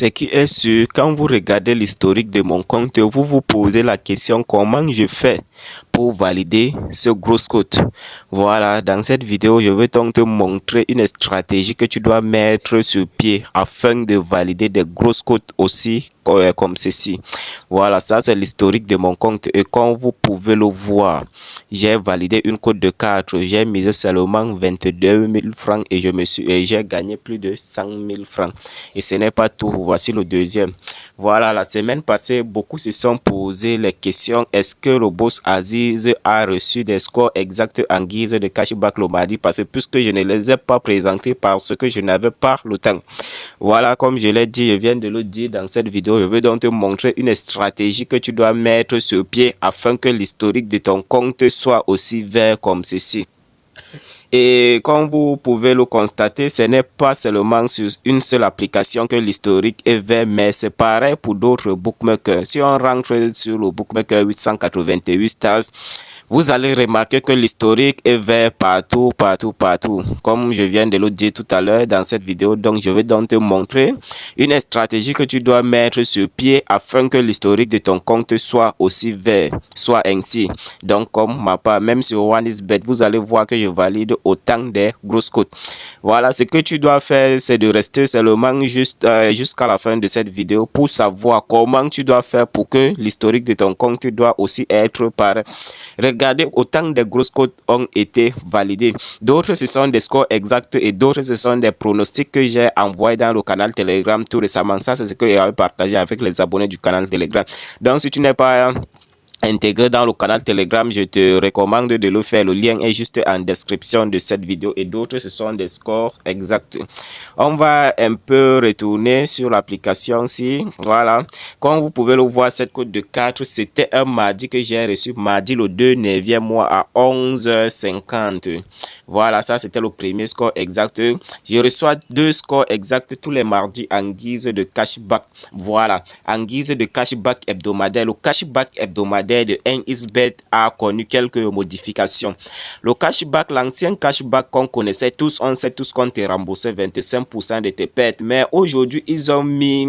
Ce qui est sûr, quand vous regardez l'historique de mon compte, vous vous posez la question comment je fais pour valider ce gros code. Voilà, dans cette vidéo, je vais donc te montrer une stratégie que tu dois mettre sur pied afin de valider des gros codes aussi comme ceci. Voilà, ça c'est l'historique de mon compte et comme vous pouvez le voir, j'ai validé une cote de 4, j'ai misé seulement 22 000 francs et j'ai gagné plus de 100 000 francs. Et ce n'est pas tout, voici le deuxième. Voilà, la semaine passée, beaucoup se sont posé les questions. Est-ce que le boss Aziz a reçu des scores exacts en guise de cashback le mardi passé, puisque je ne les ai pas présentés parce que je n'avais pas le temps. Voilà, comme je l'ai dit, je viens de le dire dans cette vidéo, je vais donc te montrer une stratégie que tu dois mettre sur pied afin que l'historique de ton compte soit aussi vert comme ceci. Et comme vous pouvez le constater, ce n'est pas seulement sur une seule application que l'historique est vert, mais c'est pareil pour d'autres bookmakers. Si on rentre sur le bookmaker 888 stars, vous allez remarquer que l'historique est vert partout. Comme je viens de le dire tout à l'heure dans cette vidéo, donc je vais donc te montrer une stratégie que tu dois mettre sur pied afin que l'historique de ton compte soit aussi vert, soit ainsi. Donc comme ma part, même sur OneXBet, vous allez voir que je valide autant des grosses cotes. Voilà, ce que tu dois faire, c'est de rester seulement jusqu'à la fin de cette vidéo pour savoir comment tu dois faire pour que l'historique de ton compte doit aussi être pareil. Regardez, autant de grosses cotes ont été validées. D'autres, ce sont des scores exacts et d'autres, ce sont des pronostics que j'ai envoyés dans le canal Telegram tout récemment. Ça, c'est ce que j'ai partagé avec les abonnés du canal Telegram. Donc, si tu n'es pas intégré dans le canal Telegram, je te recommande de le faire. Le lien est juste en description de cette vidéo et d'autres, ce sont des scores exacts. On va un peu retourner sur l'application ci. Voilà, comme vous pouvez le voir, cette cote de 4, c'était un mardi que j'ai reçu, mardi le 2 9e mois à 11h50. Voilà, ça c'était le premier score exact. Je reçois 2 scores exacts tous les mardis en guise de cashback. Voilà, en guise de cashback hebdomadaire. Le cashback hebdomadaire de OneXBet a connu quelques modifications. Le cashback, l'ancien cashback qu'on connaissait tous, on sait tous qu'on te remboursait 25% de tes pertes. Mais aujourd'hui, ils ont mis...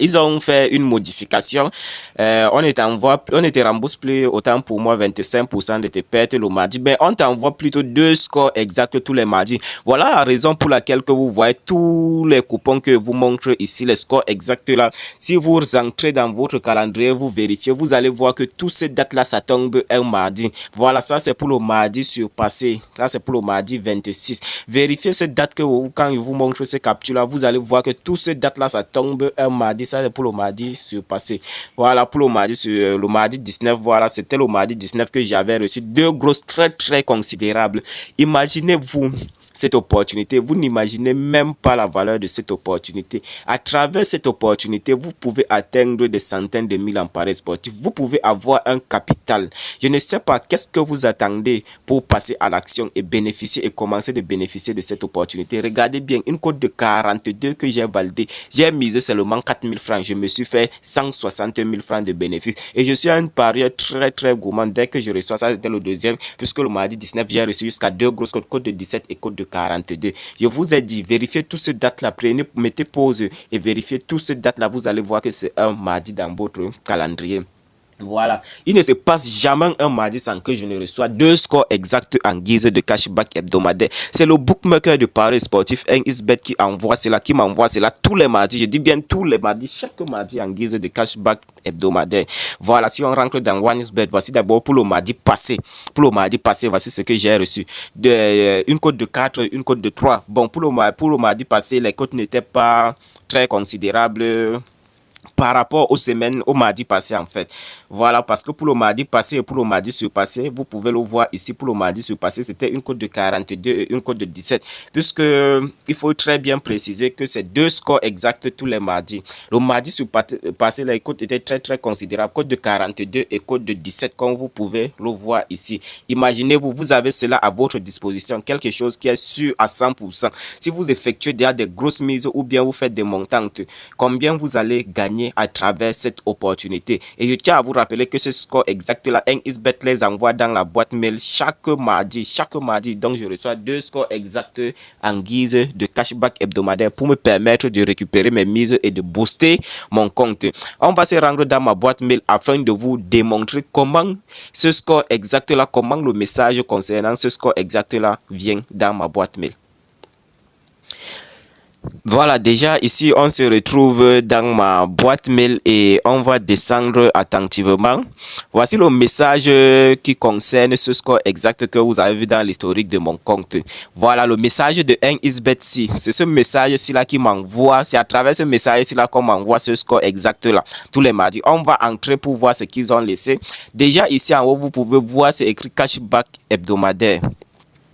ils ont fait une modification. On ne te rembourse plus autant pour moi 25% de tes pertes le mardi, mais on t'envoie plutôt 2 scores exacts tous les mardis. Voilà la raison pour laquelle que vous voyez tous les coupons que vous montre ici, les scores exacts là. Si vous entrez dans votre calendrier, vous vérifiez, vous allez voir que toutes ces dates là, ça tombe un mardi. Voilà, ça c'est pour le mardi surpassé. Ça c'est pour le mardi 26. Vérifiez ces dates que quand je vous montre ces captures là, vous allez voir que toutes ces dates là, ça tombe un mardi. Ça c'est pour le mardi surpassé. Voilà, pour le mardi 19, voilà, c'était le mardi 19 que j'avais reçu 2 grosses très considérables. Imaginez-vous cette opportunité, vous n'imaginez même pas la valeur de cette opportunité. À travers cette opportunité, vous pouvez atteindre des centaines de mille en paris sportifs. Vous pouvez avoir un capital. Je ne sais pas qu'est-ce que vous attendez pour passer à l'action et bénéficier et commencer de bénéficier de cette opportunité. Regardez bien, une cote de 42 que j'ai validé. J'ai misé seulement 4 000 francs. Je me suis fait 160 000 francs de bénéfices. Et je suis à une période très gourmand. Dès que je reçois ça, c'était le deuxième, puisque le mardi 19, j'ai reçu jusqu'à 2 grosses cotes de 17 et cote de 42. Je vous ai dit, vérifiez toutes ces dates-là, mettez pause et vérifiez toutes ces dates-là. Vous allez voir que c'est un mardi dans votre calendrier. Voilà, il ne se passe jamais un mardi sans que je ne reçois 2 scores exacts en guise de cashback hebdomadaire. C'est le bookmaker de paris sportif OneXBet qui m'envoie cela tous les mardis. Je dis bien tous les mardis, chaque mardi en guise de cashback hebdomadaire. Voilà, si on rentre dans OneXBet, voici d'abord pour le mardi passé. Pour le mardi passé, voici ce que j'ai reçu. Une cote de 4, une cote de 3. Bon, pour le mardi passé, les cotes n'étaient pas très considérables par rapport aux semaines, au mardi passé en fait. Voilà, parce que pour le mardi passé et pour le mardi surpassé, vous pouvez le voir ici, pour le mardi surpassé, c'était une cote de 42 et une cote de 17. Puisque il faut très bien préciser que c'est 2 scores exacts tous les mardis. Le mardi surpassé, les cotes étaient très considérables. Cote de 42 et cote de 17, comme vous pouvez le voir ici. Imaginez-vous, vous avez cela à votre disposition, quelque chose qui est sûr à 100%. Si vous effectuez déjà des grosses mises ou bien vous faites des montantes, combien vous allez gagner à travers cette opportunité. Et je tiens à vous rappeler que ce score exact là, 1xBet les envoie dans la boîte mail chaque mardi. Donc je reçois 2 scores exacts en guise de cashback hebdomadaire pour me permettre de récupérer mes mises et de booster mon compte. On va se rendre dans ma boîte mail afin de vous démontrer comment ce score exact là, comment le message concernant ce score exact là vient dans ma boîte mail. Voilà, déjà ici on se retrouve dans ma boîte mail et on va descendre attentivement. Voici le message qui concerne ce score exact que vous avez vu dans l'historique de mon compte. Voilà le message de 1xBet. C'est ce message-ci là qui m'envoie, c'est à travers ce message-ci là qu'on m'envoie ce score exact là tous les mardis. On va entrer pour voir ce qu'ils ont laissé. Déjà ici en haut, vous pouvez voir, c'est écrit cashback hebdomadaire.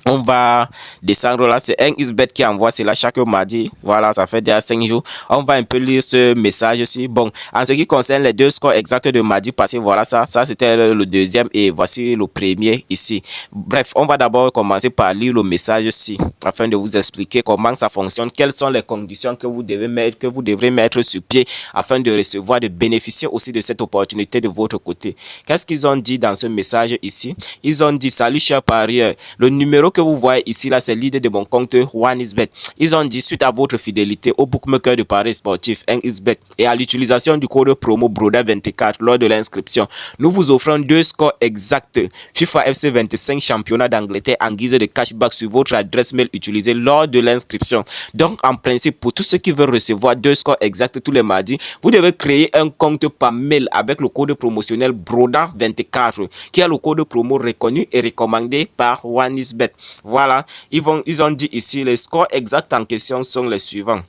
On va descendre là, c'est 1xBet qui envoie cela chaque mardi. Voilà, ça fait déjà 5 jours. On va un peu lire ce message-ci. Bon, en ce qui concerne les 2 scores exacts de mardi passé, voilà ça c'était le deuxième et voici le premier ici. Bref, on va d'abord commencer par lire le message-ci afin de vous expliquer comment ça fonctionne, quelles sont les conditions que vous devrez mettre sur pied afin de recevoir, de bénéficier aussi de cette opportunité de votre côté. Qu'est-ce qu'ils ont dit dans ce message ici? Ils ont dit: salut cher parieur, le numéro que vous voyez ici là, c'est l'idée de mon compte 1xBet. Ils ont dit: suite à votre fidélité au bookmaker de paris sportif 1xBet et à l'utilisation du code promo BRODA24 lors de l'inscription, nous vous offrons 2 scores exacts FIFA FC 25 championnat d'Angleterre en guise de cashback sur votre adresse mail utilisée lors de l'inscription. Donc en principe, pour tous ceux qui veulent recevoir 2 scores exacts tous les mardis, vous devez créer un compte par mail avec le code promotionnel BRODA24 qui est le code promo reconnu et recommandé par 1xBet. Voilà, ils ont dit ici, les scores exacts en question sont les suivants.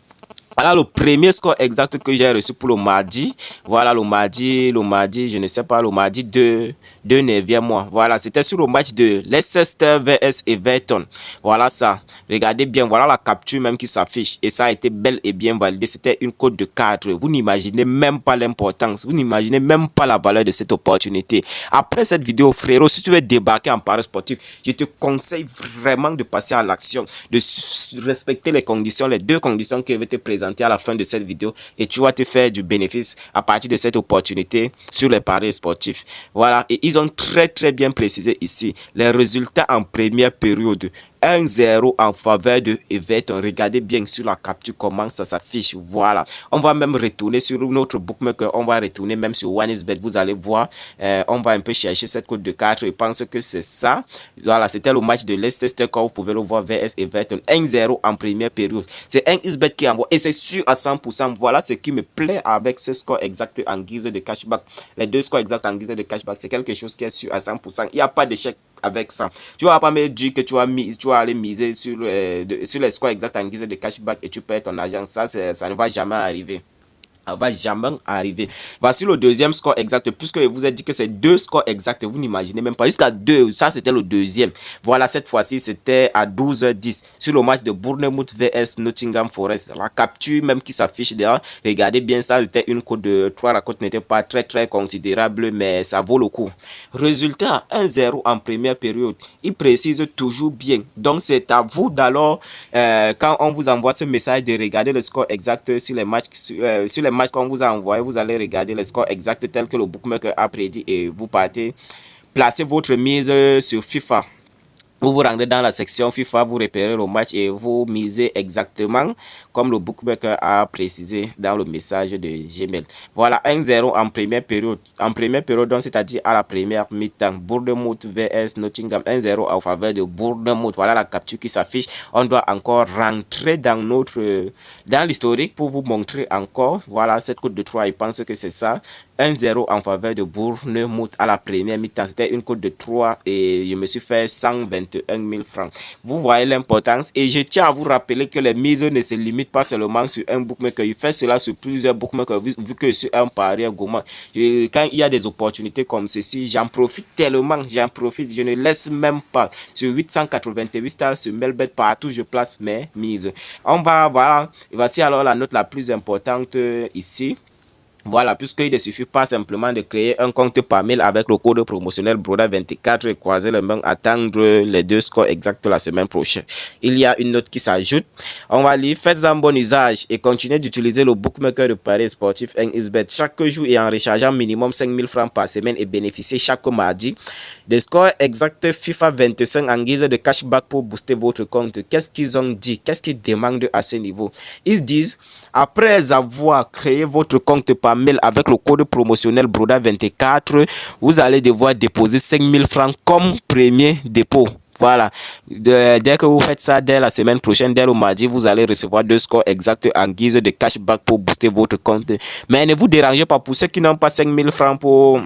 Voilà le premier score exact que j'ai reçu pour le mardi. Voilà le mardi, je ne sais pas, le mardi de 9e mois. Voilà, c'était sur le match de Leicester vs Everton. Voilà ça. Regardez bien, voilà la capture même qui s'affiche. Et ça a été bel et bien validé. C'était une cote de 4. Vous n'imaginez même pas l'importance. Vous n'imaginez même pas la valeur de cette opportunité. Après cette vidéo, frérot, si tu veux débarquer en paris sportif, je te conseille vraiment de passer à l'action, de respecter les conditions, les 2 conditions qui avaient été présentées à la fin de cette vidéo et tu vas te faire du bénéfice à partir de cette opportunité sur les paris sportifs. Voilà, et ils ont très bien précisé ici les résultats en première période. 1-0 en faveur de Everton. Regardez bien sur la capture comment ça s'affiche. Voilà. On va même retourner sur notre bookmaker. On va retourner même sur 1xBet. Vous allez voir. On va un peu chercher cette cote de 4. Je pense que c'est ça. Voilà. C'était le match de Leicester quand vous pouvez le voir vs Everton. 1-0 en première période. C'est 1xBet qui envoie. Et c'est sûr à 100%. Voilà ce qui me plaît avec ce score exact en guise de cashback. Les 2 scores exacts en guise de cashback, c'est quelque chose qui est sûr à 100%. Il n'y a pas d'échec avec ça. Tu vas pas me dire que tu vas aller miser sur les scores exacts en guise de cashback et tu perds ton argent. Ça ne va jamais arriver. Ça va jamais arriver. Voici le deuxième score exact, puisque je vous ai dit que c'est 2 scores exacts, vous n'imaginez même pas, jusqu'à 2, ça c'était le deuxième. Voilà, cette fois-ci c'était à 12h10 sur le match de Bournemouth vs Nottingham Forest. La capture même qui s'affiche derrière, regardez bien, ça c'était une cote de 3, la cote n'était pas très considérable, mais ça vaut le coup. Résultat, 1-0 en première période, il précise toujours bien, donc c'est à vous d'alors, quand on vous envoie ce message, de regarder le score exact sur les matchs, sur les matchs qu'on vous a envoyé, vous allez regarder les scores exacts tels que le bookmaker a prédit et vous partez placer votre mise sur FIFA. Vous vous rendez dans la section FIFA, vous repérez le match et vous misez exactement comme le bookmaker a précisé dans le message de Gmail. Voilà, 1-0 en première période. En première période, c'est-à-dire à la première mi-temps. Bournemouth vs Nottingham, 1-0 en faveur de Bournemouth. Voilà la capture qui s'affiche. On doit encore rentrer dans l'historique pour vous montrer encore. Voilà, cette cote de 3, je pense que c'est ça. 1-0 en faveur de Bournemouth à la première mi-temps. C'était une cote de 3 et je me suis fait 121 000 francs. Vous voyez l'importance. Et je tiens à vous rappeler que les mises ne se limitent pas seulement sur un bookmaker. Il fait cela sur plusieurs bookmakers vu que sur un parieur gourmand. Quand il y a des opportunités comme ceci, j'en profite tellement. Je ne laisse même pas. Sur 888 stars, sur Melbet, partout je place mes mises. Voilà. Voici alors la note la plus importante ici. Voilà, puisqu'il ne suffit pas simplement de créer un compte par mail avec le code promotionnel Broda24 et croiser les mains, attendre les 2 scores exacts la semaine prochaine. Il y a une note qui s'ajoute. On va lire, faites-en bon usage et continuez d'utiliser le bookmaker de paris sportif 1xBet chaque jour et en rechargeant minimum 5000 francs par semaine et bénéficiez chaque mardi des scores exacts FIFA 25 en guise de cashback pour booster votre compte. Qu'est-ce qu'ils ont dit? Qu'est-ce qu'ils demandent à ce niveau? Ils disent, après avoir créé votre compte par mail avec le code promotionnel Broda24, vous allez devoir déposer 5000 francs comme premier dépôt. Voilà, dès que vous faites ça, dès la semaine prochaine, dès le mardi, vous allez recevoir 2 scores exacts en guise de cashback pour booster votre compte. Mais ne vous dérangez pas, pour ceux qui n'ont pas 5000 francs pour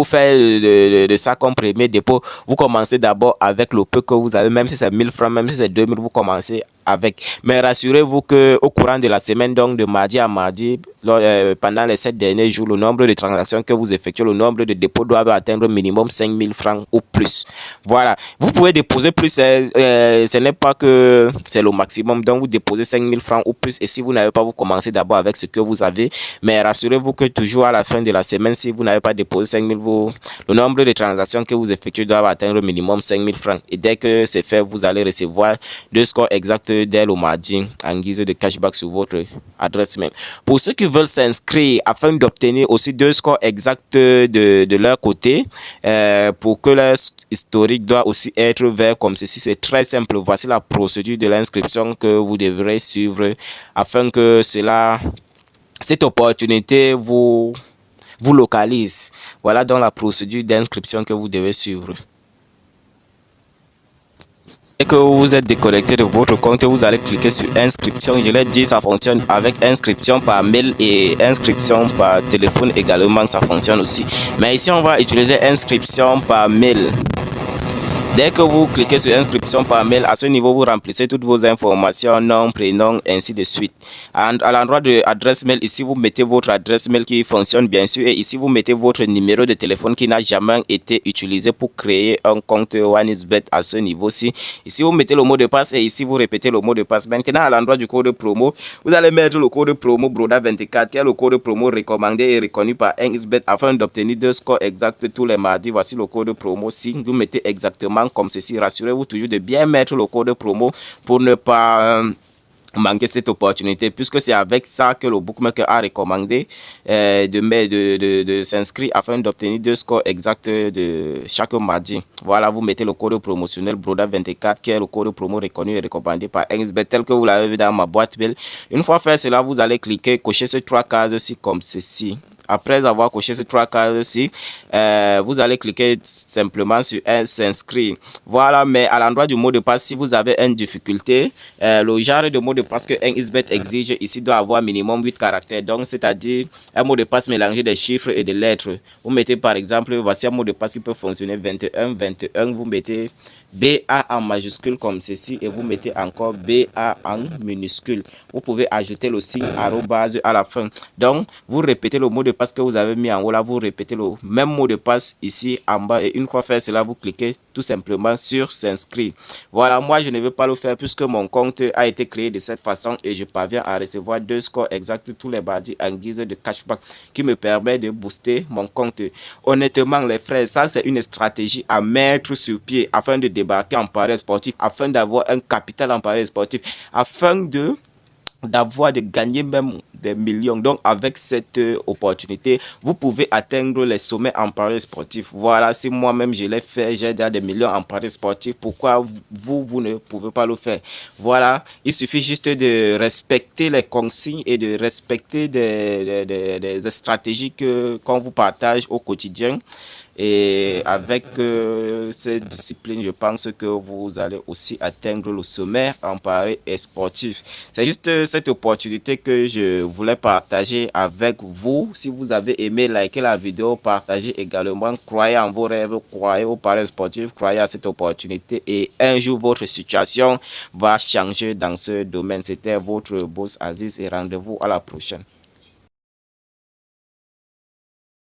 faire de ça comme premier dépôt, vous commencez d'abord avec le peu que vous avez, même si c'est 1000 francs, même si c'est 2000, vous commencez avec. Mais rassurez-vous que au courant de la semaine, donc de mardi à mardi, pendant les 7 derniers jours, le nombre de transactions que vous effectuez, le nombre de dépôts doivent atteindre minimum 5000 francs ou plus. Voilà, vous pouvez déposer plus, ce n'est pas que c'est le maximum, donc vous déposez 5000 francs ou plus, et si vous n'avez pas, vous commencez d'abord avec ce que vous avez. Mais rassurez-vous que toujours à la fin de la semaine, si vous n'avez pas déposé 5000, le nombre de transactions que vous effectuez doit atteindre minimum 5000 francs. Et dès que c'est fait, vous allez recevoir 2 scores exacts dès le mardi en guise de cashback sur votre adresse mail. Pour ceux qui veulent s'inscrire afin d'obtenir aussi 2 scores exacts de leur côté, pour que leur historique doit aussi être vert comme ceci, c'est très simple. Voici la procédure de l'inscription que vous devrez suivre afin que cette opportunité vous localise. Voilà donc la procédure d'inscription que vous devez suivre. Dès que vous êtes déconnecté de votre compte, vous allez cliquer sur inscription. Je l'ai dit, ça fonctionne avec inscription par mail et inscription par téléphone également, ça fonctionne aussi. Mais ici, on va utiliser inscription par mail. Dès que vous cliquez sur inscription par mail, à ce niveau, vous remplissez toutes vos informations, nom, prénom, ainsi de suite. À l'endroit de adresse mail, ici, vous mettez votre adresse mail qui fonctionne bien sûr. Et ici, vous mettez votre numéro de téléphone qui n'a jamais été utilisé pour créer un compte 1xBet à ce niveau-ci. Ici, vous mettez le mot de passe et ici, vous répétez le mot de passe. Maintenant, à l'endroit du code promo, vous allez mettre le code promo Broda24, qui est le code promo recommandé et reconnu par 1xBet afin d'obtenir 2 scores exacts tous les mardis. Voici le code promo. Si vous mettez exactement comme ceci, rassurez-vous toujours de bien mettre le code promo pour ne pas manquer cette opportunité, puisque c'est avec ça que le bookmaker a recommandé de s'inscrire afin d'obtenir 2 scores exacts de chaque mardi. Voilà, vous mettez le code promotionnel Broda24 qui est le code promo reconnu et recommandé par 1xBet tel que vous l'avez vu dans ma boîte mail. Une fois fait cela, vous allez cliquer, cocher ces 3 cases-ci comme ceci. Après avoir coché ces 3 cases-ci, vous allez cliquer simplement sur s'inscrire. Voilà, mais à l'endroit du mot de passe, si vous avez une difficulté, le genre de mot de passe que 1xBet exige ici doit avoir minimum 8 caractères. Donc, c'est-à-dire un mot de passe mélangé des chiffres et des lettres. Vous mettez par exemple, voici un mot de passe qui peut fonctionner 21, vous mettez BA en majuscule comme ceci et vous mettez encore BA en minuscule. Vous pouvez ajouter le signe arrobase à la fin. Donc, vous répétez le mot de passe que vous avez mis en haut là, vous répétez le même mot de passe ici en bas et une fois fait cela, vous cliquez tout simplement sur s'inscrire. Voilà, moi je ne vais pas le faire puisque mon compte a été créé de cette façon et je parviens à recevoir 2 scores exacts tous les mardis en guise de cashback qui me permet de booster mon compte. Honnêtement les frères, ça c'est une stratégie à mettre sur pied afin de débarquer en paris sportif, afin d'avoir un capital en paris sportif, afin de gagner même des millions. Donc avec cette opportunité, vous pouvez atteindre les sommets en paris sportif. Voilà, si moi-même je l'ai fait, j'ai des millions en paris sportif, pourquoi vous ne pouvez pas le faire? Voilà, il suffit juste de respecter les consignes et de respecter des stratégies qu'on vous partage au quotidien. Et avec cette discipline, je pense que vous allez aussi atteindre le sommet en paris sportif. C'est juste cette opportunité que je voulais partager avec vous. Si vous avez aimé, likez la vidéo, partagez également. Croyez en vos rêves, croyez au paris sportif, croyez à cette opportunité. Et un jour, votre situation va changer dans ce domaine. C'était votre boss Aziz et rendez-vous à la prochaine.